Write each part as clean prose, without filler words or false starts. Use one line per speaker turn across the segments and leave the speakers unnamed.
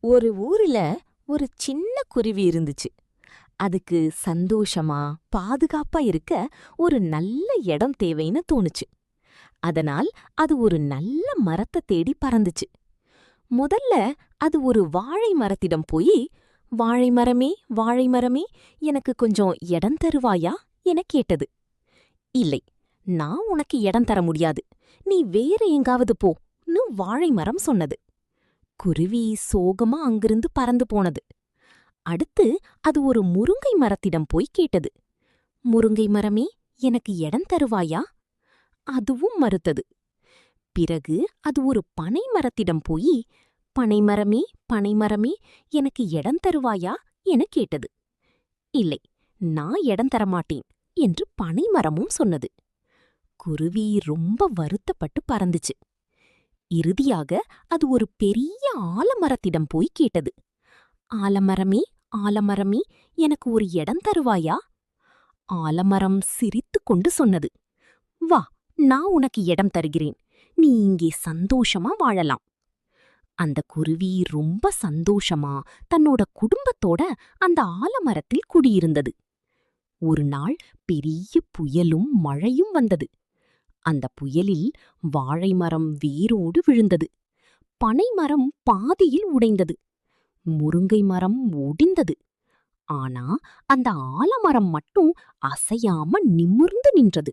ஒரு ஊர்ல ஒரு சின்ன குருவி இருந்துச்சு. அதுக்கு சந்தோஷமா, பாதுகாப்பா இருக்க ஒரு நல்ல இடம் தேவைன்னு தோணுச்சு. அதனால் அது ஒரு நல்ல மரத்த தேடி பறந்துச்சு. முதல்ல அது ஒரு வாழை மரத்திடம் போய், "வாழை மரமே, வாழை மரமே, எனக்கு கொஞ்சம் இடம் தருவாயா?" என கேட்டது. "இல்லை, நான் உனக்கு இடம் தர முடியாது. நீ வேற எங்காவது போ"ன்னு வாழை மரம் சொன்னது. குருவி சோகமா அங்கிருந்து பறந்து போனது. அடுத்து அது ஒரு முருங்கை மரத்திடம் போய் கேட்டது. "முருங்கை மரமே, எனக்கு இடம் தருவாயா?" அதுவும் மறுத்தது. பிறகு அது ஒரு பனை மரத்திடம் போய், "பனைமரமே, பனைமரமே, எனக்கு இடம் தருவாயா?" என கேட்டது. "இல்லை, நான் இடம் தரமாட்டேன்" என்று பனைமரமும் சொன்னது. குருவி ரொம்ப வருத்தப்பட்டு பறந்துச்சு. இறுதியாக அது ஒரு பெரிய ஆலமரத்திடம் போய் கேட்டது. "ஆலமரமே, ஆலமரமே, எனக்கு ஒரு இடம் தருவாயா?" ஆலமரம் சிரித்துக் கொண்டு சொன்னது. "வா, நான் உனக்கு இடம் தருகிறேன். நீ இங்கே சந்தோஷமா வாழலாம்." அந்த குருவி ரொம்ப சந்தோஷமா தன்னோட குடும்பத்தோட அந்த ஆலமரத்தில் குடியிருந்தது. ஒரு நாள் பெரிய புயலும் மழையும் வந்தது. அந்த புயலில் வாழை மரம் வேரோடு விழுந்தது. பனை மரம் பாதியில் உடைந்தது. முருங்கை மரம் ஒடிந்தது. ஆனா அந்த ஆலமரம் மட்டும் அசையாம நிமிர்ந்து நின்றது.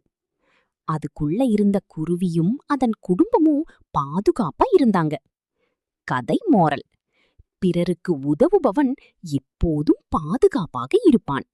அதுக்குள்ள இருந்த குருவியும் அதன் குடும்பமும் பாதுகாப்பா இருந்தாங்க. கதை மோரல்: பிறருக்கு உதவுபவன் எப்போதும் பாதுகாப்பாக இருப்பான்.